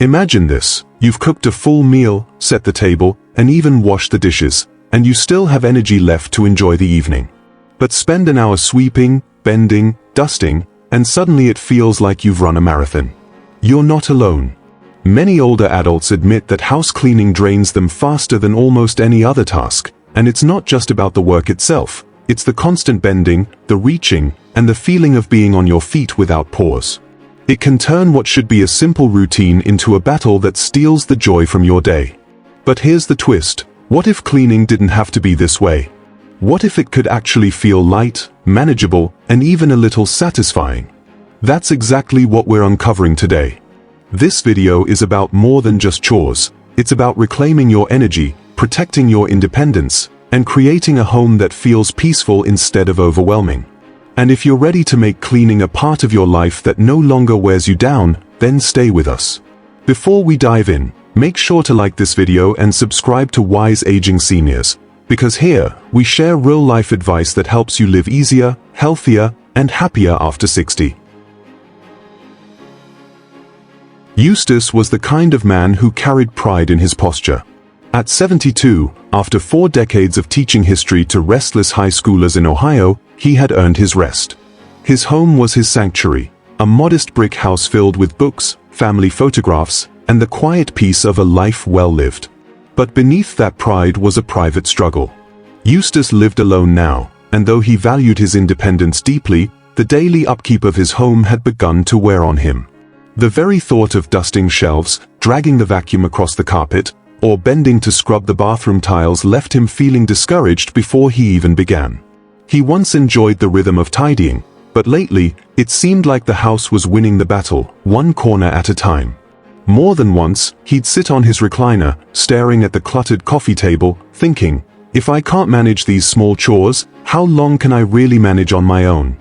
Imagine this: you've cooked a full meal, set the table, and even washed the dishes, and you still have energy left to enjoy the evening. But spend an hour sweeping, bending, dusting, and suddenly it feels like you've run a marathon. You're not alone. Many older adults admit that house cleaning drains them faster than almost any other task, and it's not just about the work itself. It's the constant bending, the reaching, and the feeling of being on your feet without pause. It can turn what should be a simple routine into a battle that steals the joy from your day. But here's the twist: what if cleaning didn't have to be this way? What if it could actually feel light, manageable, and even a little satisfying? That's exactly what we're uncovering today. This video is about more than just chores. It's about reclaiming your energy, protecting your independence, and creating a home that feels peaceful instead of overwhelming. And if you're ready to make cleaning a part of your life that no longer wears you down, then stay with us. Before we dive in, make sure to like this video and subscribe to Wise Aging Seniors, because here, we share real-life advice that helps you live easier, healthier, and happier after 60. Eustace was the kind of man who carried pride in his posture. At 72, after 4 decades of teaching history to restless high schoolers in Ohio, he had earned his rest. His home was his sanctuary, a modest brick house filled with books, family photographs, and the quiet peace of a life well lived. But beneath that pride was a private struggle. Eustace lived alone now, and though he valued his independence deeply, the daily upkeep of his home had begun to wear on him. The very thought of dusting shelves, dragging the vacuum across the carpet, or bending to scrub the bathroom tiles left him feeling discouraged before he even began. He once enjoyed the rhythm of tidying, but lately, it seemed like the house was winning the battle, one corner at a time. More than once, he'd sit on his recliner, staring at the cluttered coffee table, thinking, if I can't manage these small chores, how long can I really manage on my own?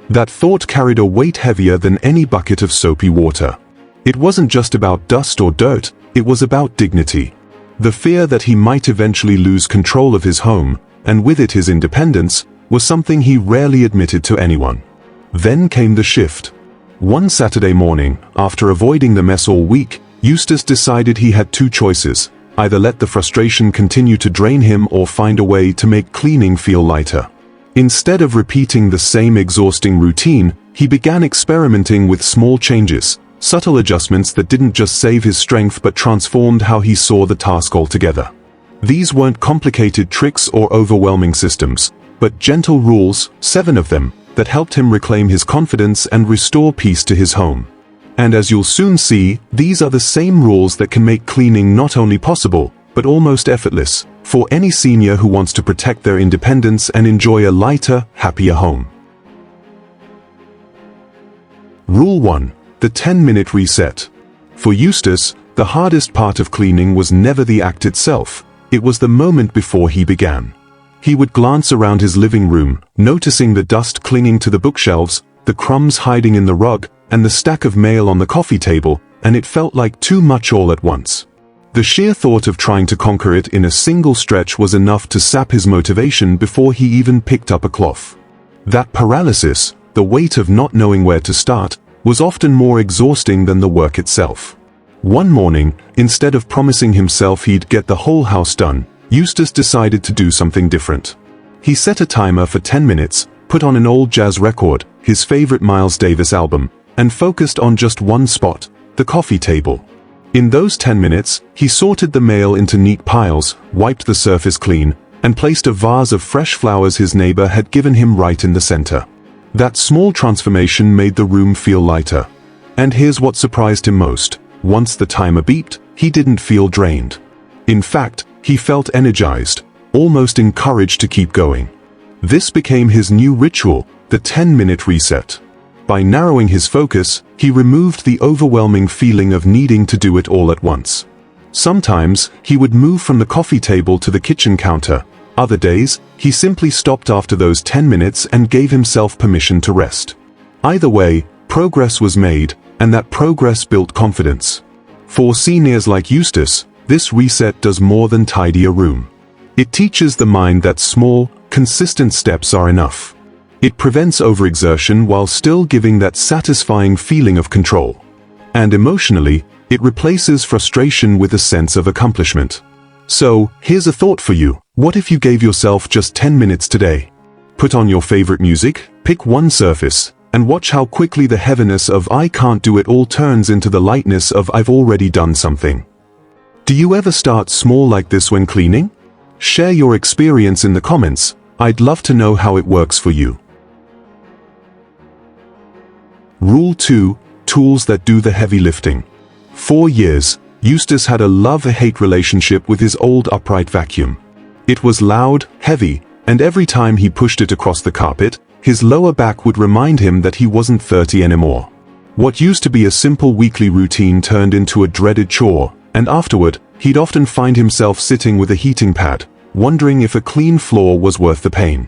That thought carried a weight heavier than any bucket of soapy water. It wasn't just about dust or dirt, it was about dignity. The fear that he might eventually lose control of his home, and with it his independence, was something he rarely admitted to anyone. Then came the shift. One Saturday morning, after avoiding the mess all week, Eustace decided he had 2 choices: either let the frustration continue to drain him or find a way to make cleaning feel lighter. Instead of repeating the same exhausting routine, he began experimenting with small changes, subtle adjustments that didn't just save his strength but transformed how he saw the task altogether. These weren't complicated tricks or overwhelming systems, but gentle rules, 7 of them, that helped him reclaim his confidence and restore peace to his home. And as you'll soon see, these are the same rules that can make cleaning not only possible, but almost effortless, for any senior who wants to protect their independence and enjoy a lighter, happier home. Rule 1. The 10-minute reset. For Eustace, the hardest part of cleaning was never the act itself, it was the moment before he began. He would glance around his living room, noticing the dust clinging to the bookshelves, the crumbs hiding in the rug, and the stack of mail on the coffee table, and it felt like too much all at once. The sheer thought of trying to conquer it in a single stretch was enough to sap his motivation before he even picked up a cloth. That paralysis, the weight of not knowing where to start, was often more exhausting than the work itself. One morning, instead of promising himself he'd get the whole house done, Eustace decided to do something different. He set a timer for 10 minutes, put on an old jazz record, his favorite Miles Davis album, and focused on just one spot, the coffee table. In those 10 minutes, he sorted the mail into neat piles, wiped the surface clean, and placed a vase of fresh flowers his neighbor had given him right in the center. That small transformation made the room feel lighter. And here's what surprised him most. Once the timer beeped, he didn't feel drained. In fact, he felt energized, almost encouraged to keep going. This became his new ritual, the 10-minute reset. By narrowing his focus, he removed the overwhelming feeling of needing to do it all at once. Sometimes, he would move from the coffee table to the kitchen counter. Other days, he simply stopped after those 10 minutes and gave himself permission to rest. Either way, progress was made, and that progress built confidence. For seniors like Eustace, this reset does more than tidy a room. It teaches the mind that small, consistent steps are enough. It prevents overexertion while still giving that satisfying feeling of control. And emotionally, It replaces frustration with a sense of accomplishment. So, here's a thought for you. What if you gave yourself just 10 minutes today? Put on your favorite music, pick one surface, and watch how quickly the heaviness of "I can't do it all" turns into the lightness of "I've already done something." Do you ever start small like this when cleaning? Share your experience in the comments. I'd love to know how it works for you. Rule 2. Tools that do the heavy lifting. For years, Eustace had a love-hate relationship with his old upright vacuum. It was loud, heavy, and every time he pushed it across the carpet, his lower back would remind him that he wasn't 30 anymore. What used to be a simple weekly routine turned into a dreaded chore, and afterward, he'd often find himself sitting with a heating pad, wondering if a clean floor was worth the pain.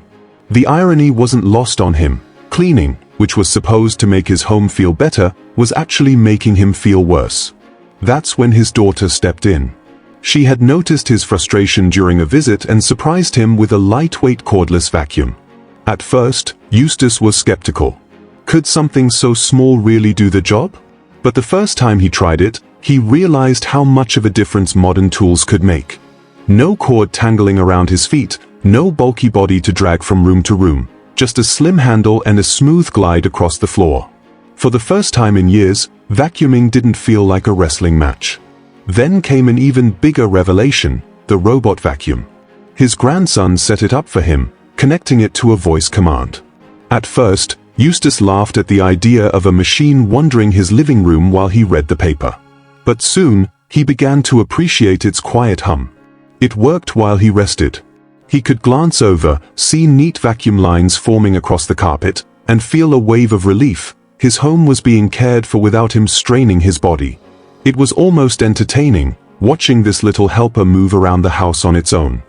The irony wasn't lost on him. Cleaning, which was supposed to make his home feel better, was actually making him feel worse. That's when his daughter stepped in. She had noticed his frustration during a visit and surprised him with a lightweight cordless vacuum. At first, Eustace was skeptical. Could something so small really do the job? But the first time he tried it, he realized how much of a difference modern tools could make. No cord tangling around his feet, no bulky body to drag from room to room, just a slim handle and a smooth glide across the floor. For the first time in years, vacuuming didn't feel like a wrestling match. Then came an even bigger revelation: the robot vacuum. His grandson set it up for him, connecting it to a voice command. At first, Eustace laughed at the idea of a machine wandering his living room while he read the paper. But soon, he began to appreciate its quiet hum. It worked while he rested. He could glance over, see neat vacuum lines forming across the carpet, and feel a wave of relief. His home was being cared for without him straining his body. It was almost entertaining, watching this little helper move around the house on its own.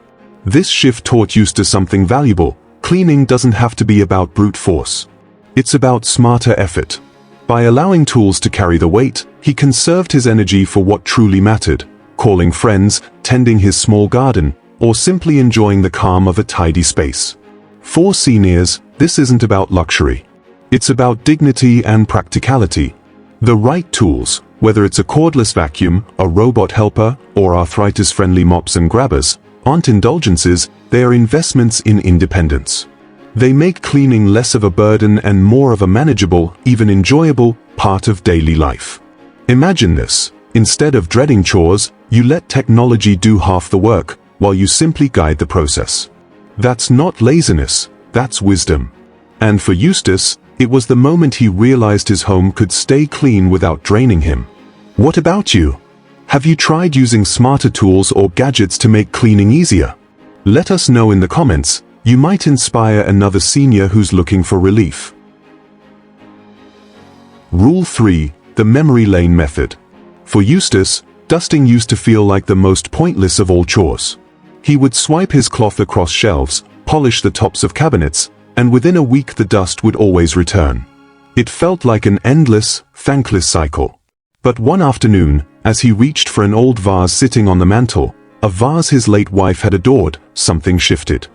This shift taught Eustace something valuable. Cleaning doesn't have to be about brute force. It's about smarter effort. By allowing tools to carry the weight, he conserved his energy for what truly mattered: calling friends, tending his small garden, or simply enjoying the calm of a tidy space. For seniors, this isn't about luxury. It's about dignity and practicality. The right tools, whether it's a cordless vacuum, a robot helper, or arthritis-friendly mops and grabbers, aren't indulgences, they are investments in independence. They make cleaning less of a burden and more of a manageable, even enjoyable, part of daily life. Imagine this: instead of dreading chores, you let technology do half the work, while you simply guide the process. That's not laziness, that's wisdom. And for Eustace, it was the moment he realized his home could stay clean without draining him. What about you? Have you tried using smarter tools or gadgets to make cleaning easier? Let us know in the comments. You might inspire another senior who's looking for relief. Rule 3. The memory lane method. For Eustace, dusting used to feel like the most pointless of all chores. He would swipe his cloth across shelves, polish the tops of cabinets, and within a week the dust would always return. It felt like an endless, thankless cycle. But one afternoon, as he reached for an old vase sitting on the mantel, a vase his late wife had adored, something shifted.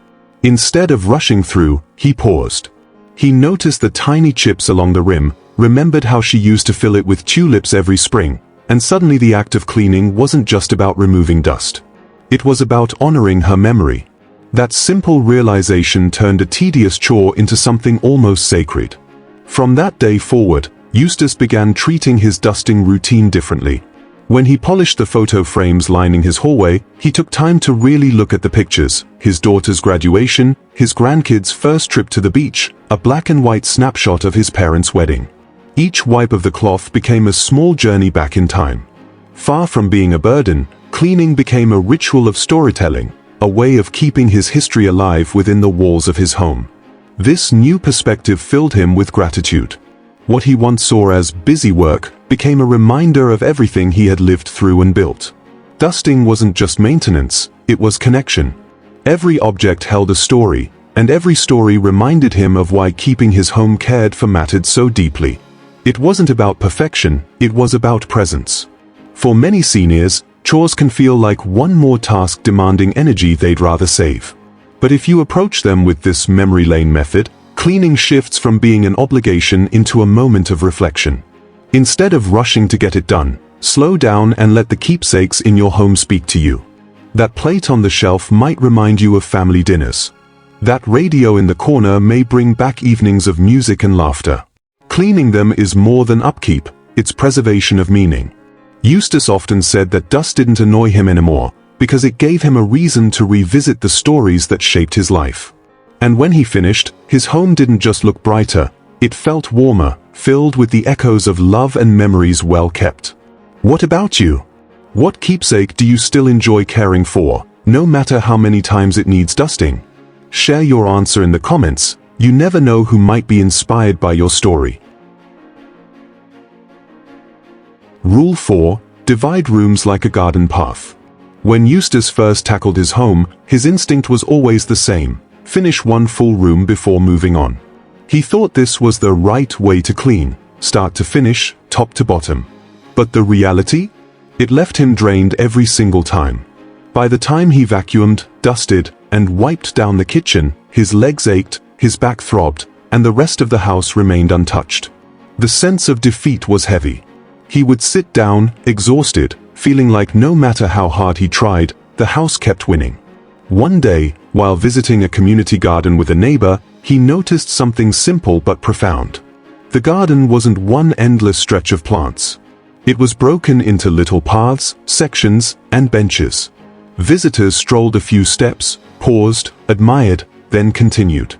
Instead of rushing through, he paused. He noticed the tiny chips along the rim, remembered how she used to fill it with tulips every spring, and suddenly the act of cleaning wasn't just about removing dust. It was about honoring her memory. That simple realization turned a tedious chore into something almost sacred. From that day forward, Eustace began treating his dusting routine differently. When he polished the photo frames lining his hallway, he took time to really look at the pictures: his daughter's graduation, his grandkids' first trip to the beach, a black and white snapshot of his parents' wedding. Each wipe of the cloth became a small journey back in time. Far from being a burden, cleaning became a ritual of storytelling, a way of keeping his history alive within the walls of his home. This new perspective filled him with gratitude. What he once saw as busy work became a reminder of everything he had lived through and built. Dusting wasn't just maintenance, it was connection. Every object held a story, and every story reminded him of why keeping his home cared for mattered so deeply. It wasn't about perfection, it was about presence. For many seniors, chores can feel like one more task demanding energy they'd rather save. But if you approach them with this memory lane method, cleaning shifts from being an obligation into a moment of reflection. Instead of rushing to get it done, Slow down and let the keepsakes in your home speak to you. That plate on the shelf might remind you of family dinners. That radio in the corner may bring back evenings of music and laughter. Cleaning them is more than upkeep, it's preservation of meaning. Eustace often said that dust didn't annoy him anymore, because it gave him a reason to revisit the stories that shaped his life. And when he finished, his home didn't just look brighter, it felt warmer, filled with the echoes of love and memories well kept. What about you? What keepsake do you still enjoy caring for, no matter how many times it needs dusting? Share your answer in the comments. You never know who might be inspired by your story. Rule 4. Divide rooms like a garden path. When Eustace first tackled his home, his instinct was always the same: finish one full room before moving on. He thought this was the right way to clean, start to finish, top to bottom. But the reality? It left him drained every single time. By the time he vacuumed, dusted, and wiped down the kitchen, his legs ached, his back throbbed, and the rest of the house remained untouched. The sense of defeat was heavy. He would sit down, exhausted, feeling like no matter how hard he tried, the house kept winning. One day, while visiting a community garden with a neighbor, he noticed something simple but profound. The garden wasn't one endless stretch of plants. It was broken into little paths, sections, and benches. Visitors strolled a few steps, paused, admired, then continued.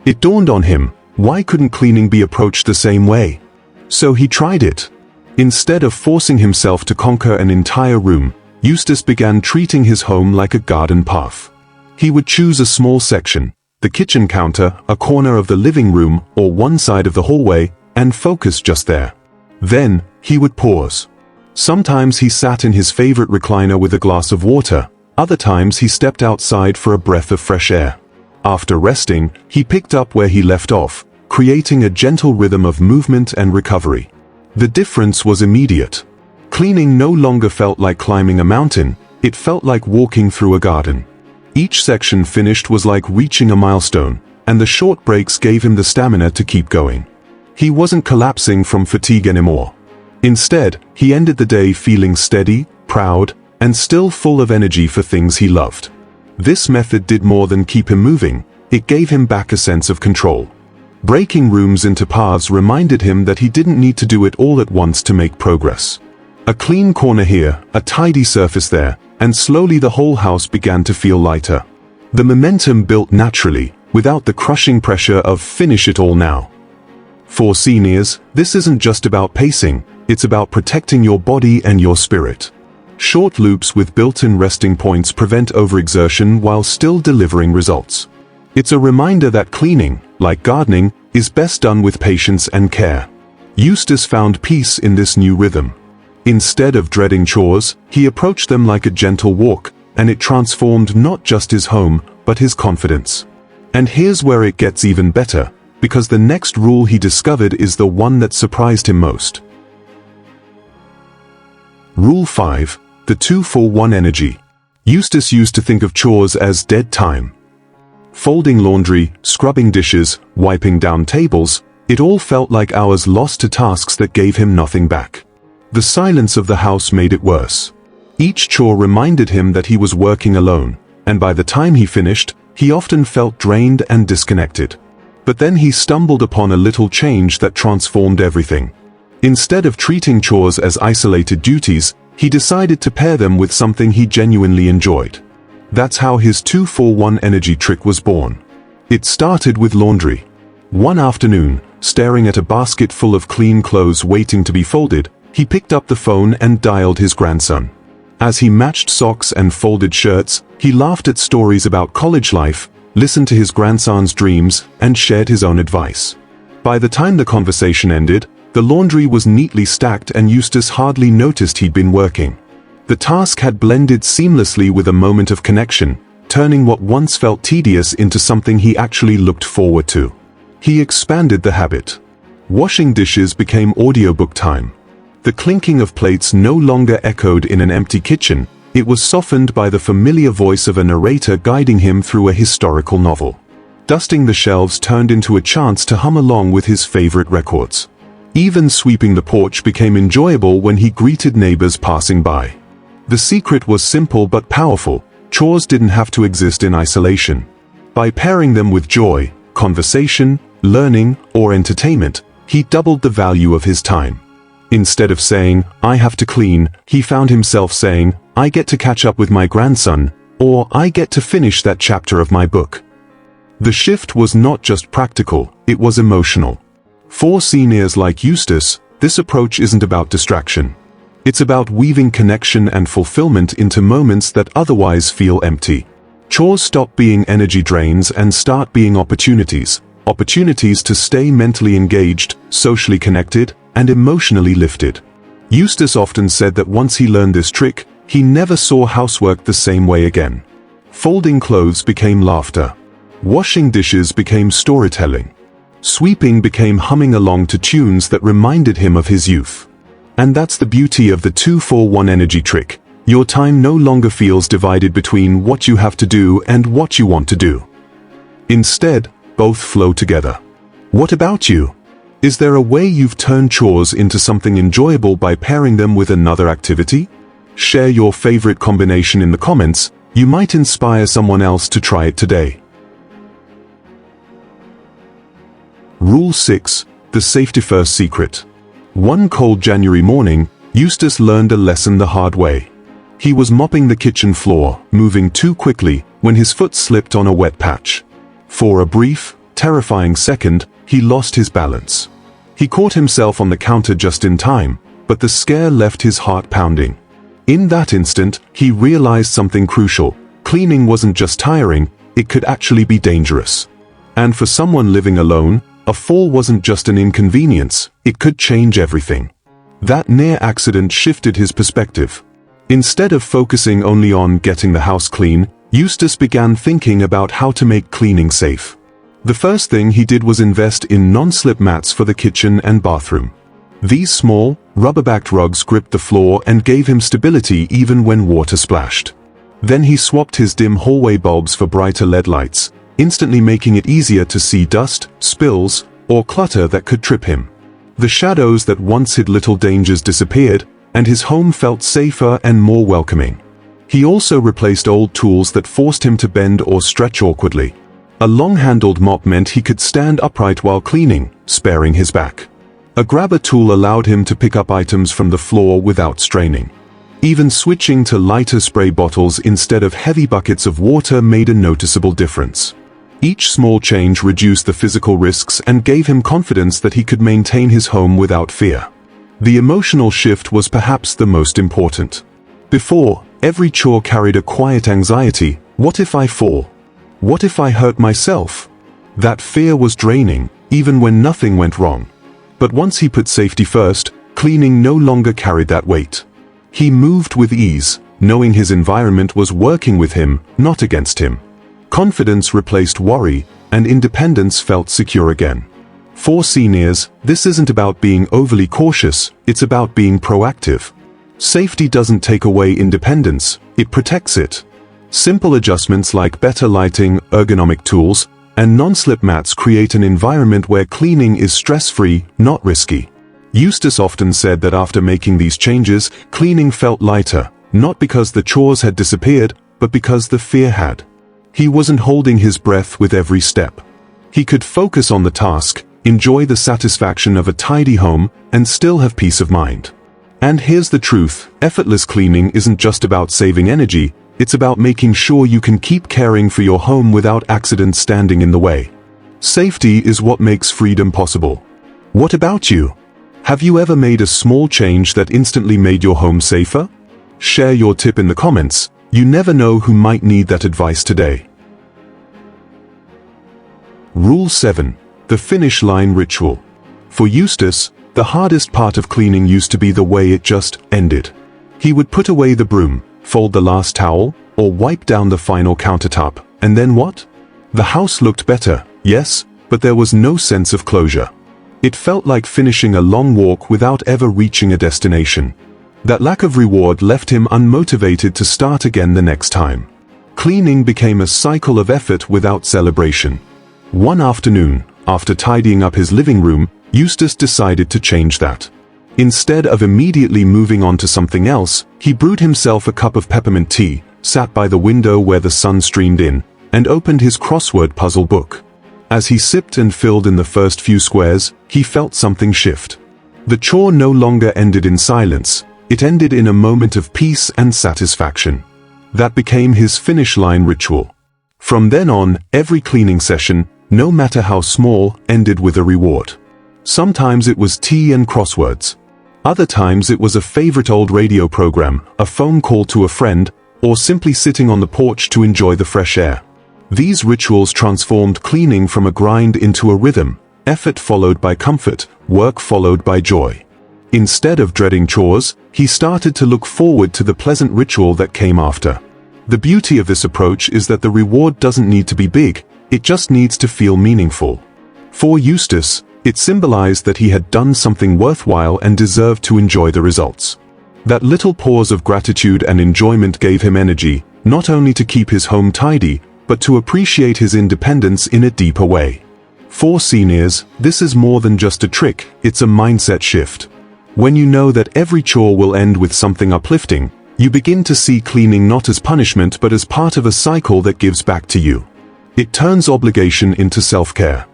It dawned on him, why couldn't cleaning be approached the same way? So he tried it. Instead of forcing himself to conquer an entire room, Eustace began treating his home like a garden path. He would choose a small section, the kitchen counter, a corner of the living room, or one side of the hallway, and focus just there. Then, he would pause. Sometimes he sat in his favorite recliner with a glass of water, other times he stepped outside for a breath of fresh air. After resting, he picked up where he left off, creating a gentle rhythm of movement and recovery. The difference was immediate. Cleaning no longer felt like climbing a mountain, it felt like walking through a garden. Each section finished was like reaching a milestone, and the short breaks gave him the stamina to keep going. He wasn't collapsing from fatigue anymore. Instead, he ended the day feeling steady, proud, and still full of energy for things he loved. This method did more than keep him moving, it gave him back a sense of control. Breaking rooms into paths reminded him that he didn't need to do it all at once to make progress. A clean corner here, a tidy surface there, and slowly the whole house began to feel lighter. The momentum built naturally, without the crushing pressure of finish it all now. For seniors, this isn't just about pacing, it's about protecting your body and your spirit. Short loops with built-in resting points prevent overexertion while still delivering results. It's a reminder that cleaning, like gardening, is best done with patience and care. Eustace found peace in this new rhythm. Instead of dreading chores, he approached them like a gentle walk, and it transformed not just his home, but his confidence. And here's where it gets even better, because the next rule he discovered is the one that surprised him most. Rule 5. The 2-for-1 energy. Eustace used to think of chores as dead time. Folding laundry, scrubbing dishes, wiping down tables, it all felt like hours lost to tasks that gave him nothing back. The silence of the house made it worse. Each chore reminded him that he was working alone, and by the time he finished, he often felt drained and disconnected. But then he stumbled upon a little change that transformed everything. Instead of treating chores as isolated duties, he decided to pair them with something he genuinely enjoyed. That's how his 2-for-1 energy trick was born. It started with laundry. One afternoon, staring at a basket full of clean clothes waiting to be folded, he picked up the phone and dialed his grandson. As he matched socks and folded shirts, he laughed at stories about college life, listened to his grandson's dreams, and shared his own advice. By the time the conversation ended, the laundry was neatly stacked and Eustace hardly noticed he'd been working. The task had blended seamlessly with a moment of connection, turning what once felt tedious into something he actually looked forward to. He expanded the habit. Washing dishes became audiobook time. The clinking of plates no longer echoed in an empty kitchen, it was softened by the familiar voice of a narrator guiding him through a historical novel. Dusting the shelves turned into a chance to hum along with his favorite records. Even sweeping the porch became enjoyable when he greeted neighbors passing by. The secret was simple but powerful. Chores didn't have to exist in isolation. By pairing them with joy, conversation, learning, or entertainment, he doubled the value of his time. Instead of saying, "I have to clean," he found himself saying, "I get to catch up with my grandson," or "I get to finish that chapter of my book." The shift was not just practical, it was emotional. For seniors like Eustace, this approach isn't about distraction. It's about weaving connection and fulfillment into moments that otherwise feel empty. Chores stop being energy drains and start being opportunities to stay mentally engaged, socially connected, and emotionally lifted. Eustace often said that once he learned this trick, he never saw housework the same way again. Folding clothes became laughter. Washing dishes became storytelling. Sweeping became humming along to tunes that reminded him of his youth. And that's the beauty of the 2-for-1 energy trick. Your time no longer feels divided between what you have to do and what you want to do. Instead, both flow together. What about you? Is there a way you've turned chores into something enjoyable by pairing them with another activity? Share your favorite combination in the comments. You might inspire someone else to try it today. Rule 6. The Safety First Secret. One cold January morning, Eustace learned a lesson the hard way. He was mopping the kitchen floor, moving too quickly, when his foot slipped on a wet patch. For a brief, terrifying second, he lost his balance. He caught himself on the counter just in time, but the scare left his heart pounding. In that instant, he realized something crucial. Cleaning wasn't just tiring, it could actually be dangerous. And for someone living alone, a fall wasn't just an inconvenience, it could change everything. That near accident shifted his perspective. Instead of focusing only on getting the house clean, Eustace began thinking about how to make cleaning safe. The first thing he did was invest in non-slip mats for the kitchen and bathroom. These small, rubber-backed rugs gripped the floor and gave him stability even when water splashed. Then he swapped his dim hallway bulbs for brighter LED lights, instantly making it easier to see dust, spills, or clutter that could trip him. The shadows that once hid little dangers disappeared, and his home felt safer and more welcoming. He also replaced old tools that forced him to bend or stretch awkwardly. A long-handled mop meant he could stand upright while cleaning, sparing his back. A grabber tool allowed him to pick up items from the floor without straining. Even switching to lighter spray bottles instead of heavy buckets of water made a noticeable difference. Each small change reduced the physical risks and gave him confidence that he could maintain his home without fear. The emotional shift was perhaps the most important. Before, every chore carried a quiet anxiety. What if I fall? What if I hurt myself? That fear was draining, even when nothing went wrong. But once he put safety first, cleaning no longer carried that weight. He moved with ease, knowing his environment was working with him, not against him. Confidence replaced worry, and independence felt secure again. For seniors, this isn't about being overly cautious, it's about being proactive. Safety doesn't take away independence, it protects it. Simple adjustments like better lighting, ergonomic tools, and non-slip mats create an environment where cleaning is stress-free, not risky. Eustace often said that after making these changes, cleaning felt lighter, not because the chores had disappeared, but because the fear had. He wasn't holding his breath with every step. He could focus on the task, enjoy the satisfaction of a tidy home, and still have peace of mind. And here's the truth, effortless cleaning isn't just about saving energy, it's about making sure you can keep caring for your home without accidents standing in the way. Safety is what makes freedom possible. What about you? Have you ever made a small change that instantly made your home safer? Share your tip in the comments. You never know who might need that advice today. Rule 7. The Finish Line Ritual. For Eustace, the hardest part of cleaning used to be the way it just ended. He would put away the broom, fold the last towel, or wipe down the final countertop, and then what? The house looked better, yes, but there was no sense of closure. It felt like finishing a long walk without ever reaching a destination. That lack of reward left him unmotivated to start again the next time. Cleaning became a cycle of effort without celebration. One afternoon, after tidying up his living room, Eustace decided to change that. Instead of immediately moving on to something else, he brewed himself a cup of peppermint tea, sat by the window where the sun streamed in, and opened his crossword puzzle book. As he sipped and filled in the first few squares, he felt something shift. The chore no longer ended in silence, it ended in a moment of peace and satisfaction. That became his finish line ritual. From then on, every cleaning session, no matter how small, ended with a reward. Sometimes it was tea and crosswords. Other times it was a favorite old radio program, a phone call to a friend, or simply sitting on the porch to enjoy the fresh air. These rituals transformed cleaning from a grind into a rhythm, effort followed by comfort, work followed by joy. Instead of dreading chores, he started to look forward to the pleasant ritual that came after. The beauty of this approach is that the reward doesn't need to be big, it just needs to feel meaningful. For Eustace, it symbolized that he had done something worthwhile and deserved to enjoy the results. That little pause of gratitude and enjoyment gave him energy, not only to keep his home tidy, but to appreciate his independence in a deeper way. For seniors, this is more than just a trick, it's a mindset shift. When you know that every chore will end with something uplifting, you begin to see cleaning not as punishment but as part of a cycle that gives back to you. It turns obligation into self-care.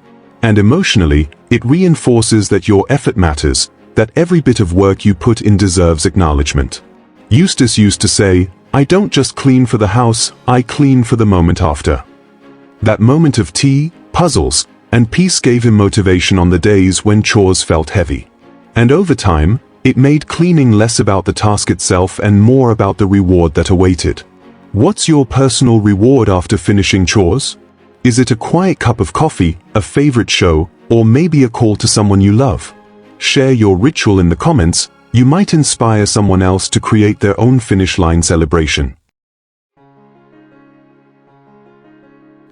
And emotionally, it reinforces that your effort matters, that every bit of work you put in deserves acknowledgement. Eustace used to say, "I don't just clean for the house, I clean for the moment after." That moment of tea, puzzles, and peace gave him motivation on the days when chores felt heavy. And over time, it made cleaning less about the task itself and more about the reward that awaited. What's your personal reward after finishing chores? Is it a quiet cup of coffee, a favorite show, or maybe a call to someone you love? Share your ritual in the comments, you might inspire someone else to create their own finish line celebration.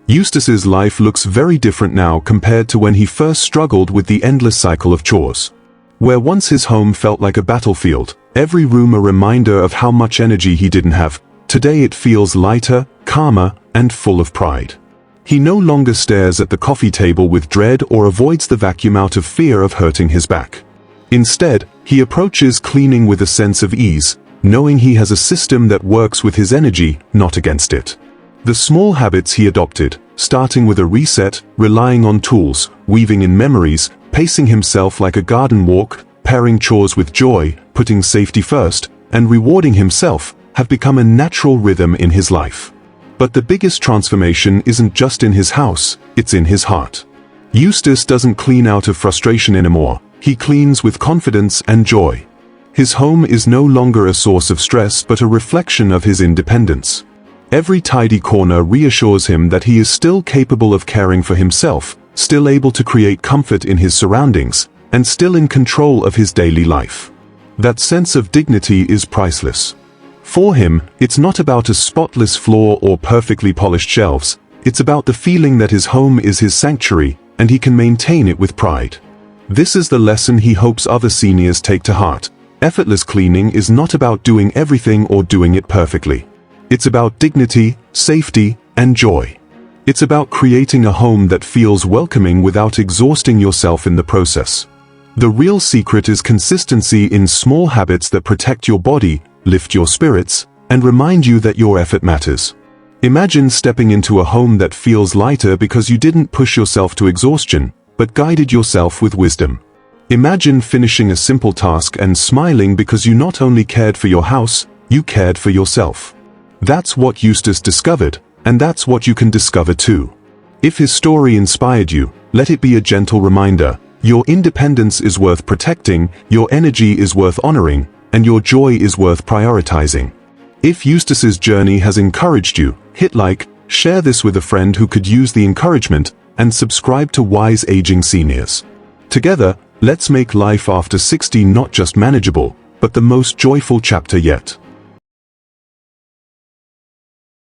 Eustace's life looks very different now compared to when he first struggled with the endless cycle of chores. Where once his home felt like a battlefield, every room a reminder of how much energy he didn't have, today it feels lighter, calmer, and full of pride. He no longer stares at the coffee table with dread or avoids the vacuum out of fear of hurting his back. Instead, he approaches cleaning with a sense of ease, knowing he has a system that works with his energy, not against it. The small habits he adopted, starting with a reset, relying on tools, weaving in memories, pacing himself like a garden walk, pairing chores with joy, putting safety first, and rewarding himself, have become a natural rhythm in his life. But the biggest transformation isn't just in his house, it's in his heart. Eustace doesn't clean out of frustration anymore, he cleans with confidence and joy. His home is no longer a source of stress but a reflection of his independence. Every tidy corner reassures him that he is still capable of caring for himself, still able to create comfort in his surroundings, and still in control of his daily life. That sense of dignity is priceless. For him, it's not about a spotless floor or perfectly polished shelves, it's about the feeling that his home is his sanctuary, and he can maintain it with pride. This is the lesson he hopes other seniors take to heart. Effortless cleaning is not about doing everything or doing it perfectly. It's about dignity, safety, and joy. It's about creating a home that feels welcoming without exhausting yourself in the process. The real secret is consistency in small habits that protect your body, lift your spirits, and remind you that your effort matters. Imagine stepping into a home that feels lighter because you didn't push yourself to exhaustion, but guided yourself with wisdom. Imagine finishing a simple task and smiling because you not only cared for your house, you cared for yourself. That's what Eustace discovered, and that's what you can discover too. If his story inspired you, let it be a gentle reminder. Your independence is worth protecting, your energy is worth honoring, and your joy is worth prioritizing. If Eustace's journey has encouraged you, hit like, share this with a friend who could use the encouragement, and subscribe to Wise Aging Seniors. Together, let's make life after 60 not just manageable, but the most joyful chapter yet.